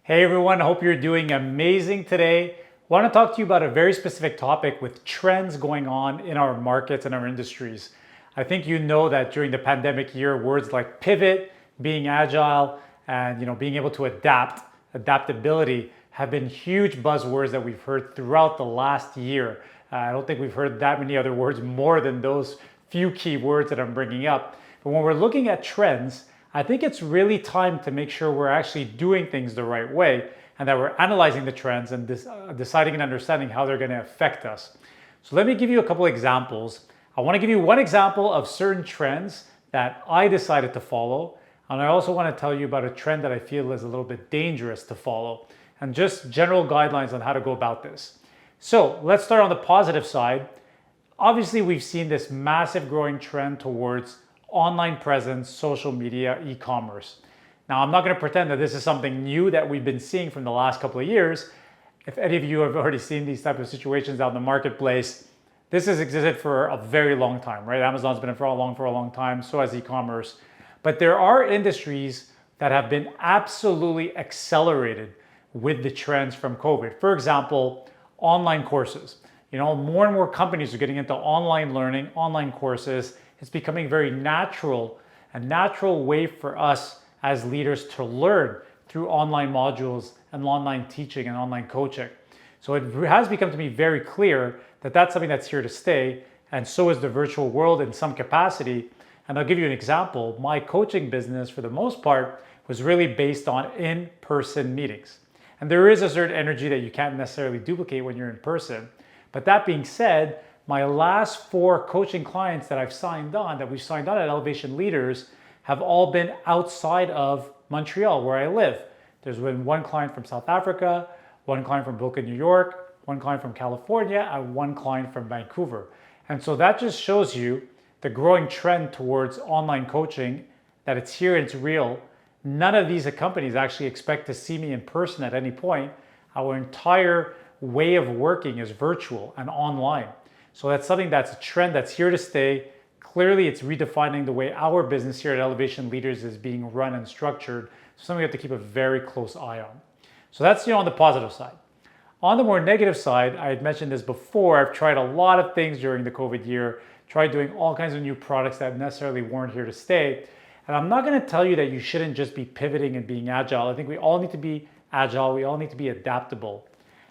Hey everyone, I hope you're doing amazing today. I want to talk to you about a very specific topic with trends going on in our markets and our industries. I think you know that during the pandemic year, words like pivot, being agile, and being able to adaptability have been huge buzzwords that we've heard throughout the last year. I don't think we've heard that many other words more than those few key words that I'm bringing up. But when we're looking at trends, I think it's really time to make sure we're actually doing things the right way and that we're analyzing the trends and deciding and understanding how they're going to affect us. So let me give you a couple examples. I want to give you one example of certain trends that I decided to follow, and I also want to tell you about a trend that I feel is a little bit dangerous to follow and just general guidelines on how to go about this. So let's start on the positive side. Obviously, we've seen this massive growing trend towards online presence, social media, e-commerce. Now, I'm not going to pretend that this is something new that we've been seeing from the last couple of years. If any of you have already seen these type of situations out in the marketplace, this has existed for a very long time, right? Amazon's been for a long time, so has e-commerce. But there are industries that have been absolutely accelerated with the trends from COVID. For example, online courses. More and more companies are getting into online learning, online courses. It's becoming very natural, a natural way for us as leaders to learn through online modules and online teaching and online coaching. So it has become to me very clear that that's something that's here to stay, and so is the virtual world in some capacity. And I'll give you an example. My coaching business, for the most part, was really based on in-person meetings. And there is a certain energy that you can't necessarily duplicate when you're in person. But that being said, my last 4 coaching clients that we've signed on at Elevation Leaders have all been outside of Montreal, where I live. There's been one client from South Africa, one client from Brooklyn, New York, one client from California, and one client from Vancouver. And so that just shows you the growing trend towards online coaching, that it's here and it's real. None of these companies actually expect to see me in person at any point. Our entire way of working is virtual and online. So that's something that's a trend that's here to stay. Clearly, it's redefining the way our business here at Elevation Leaders is being run and structured. So something we have to keep a very close eye on. So that's on the positive side. On the more negative side, I had mentioned this before. I've tried a lot of things during the COVID year, tried doing all kinds of new products that necessarily weren't here to stay. And I'm not going to tell you that you shouldn't just be pivoting and being agile. I think we all need to be agile. We all need to be adaptable.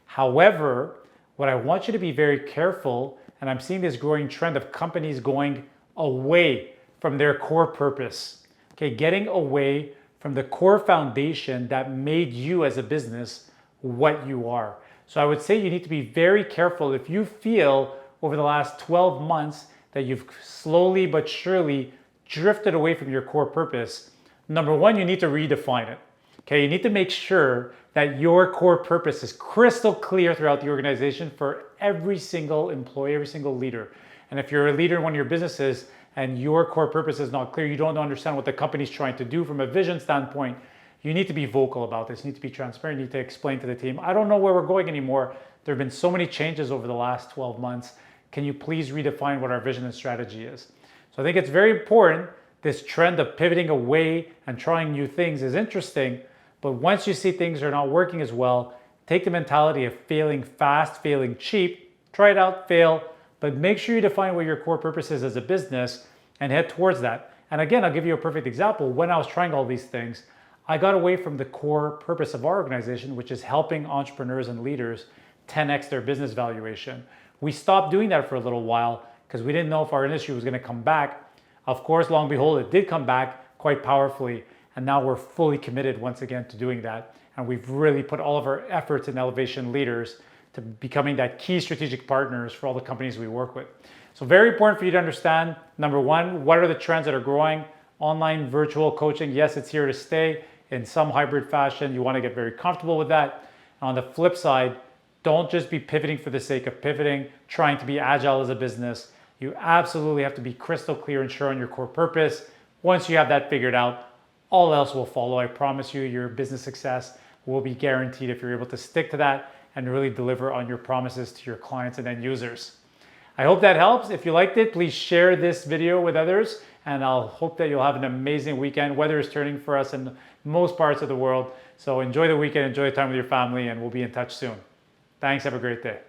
However, what I want you to be very careful, and I'm seeing this growing trend of companies going away from their core purpose, getting away from the core foundation that made you as a business what you are. So I would say you need to be very careful if you feel over the last 12 months that you've slowly but surely drifted away from your core purpose. Number one, you need to redefine it. You need to make sure that your core purpose is crystal clear throughout the organization for every single employee, every single leader. And if you're a leader in one of your businesses and your core purpose is not clear, you don't understand what the company's trying to do from a vision standpoint, you need to be vocal about this. You need to be transparent. You need to explain to the team, I don't know where we're going anymore. There have been so many changes over the last 12 months. Can you please redefine what our vision and strategy is? So I think it's very important. This trend of pivoting away and trying new things is interesting. But once you see things are not working as well, take the mentality of failing fast, failing cheap, try it out, fail, but make sure you define what your core purpose is as a business and head towards that. And again, I'll give you a perfect example. When I was trying all these things, I got away from the core purpose of our organization, which is helping entrepreneurs and leaders 10x their business valuation. We stopped doing that for a little while because we didn't know if our industry was going to come back. Of course, long and behold, it did come back quite powerfully. And now we're fully committed once again to doing that. And we've really put all of our efforts in Elevation Leaders to becoming that key strategic partners for all the companies we work with. So very important for you to understand, number one, what are the trends that are growing? Online virtual coaching, yes, it's here to stay in some hybrid fashion. You want to get very comfortable with that. On the flip side, don't just be pivoting for the sake of pivoting, trying to be agile as a business. You absolutely have to be crystal clear and sure on your core purpose. Once you have that figured out, all else will follow. I promise you, your business success will be guaranteed if you're able to stick to that and really deliver on your promises to your clients and end users. I hope that helps. If you liked it, please share this video with others, and I'll hope that you'll have an amazing weekend. Weather is turning for us in most parts of the world, So enjoy the weekend, enjoy the time with your family, and we'll be in touch soon. Thanks. Have a great day.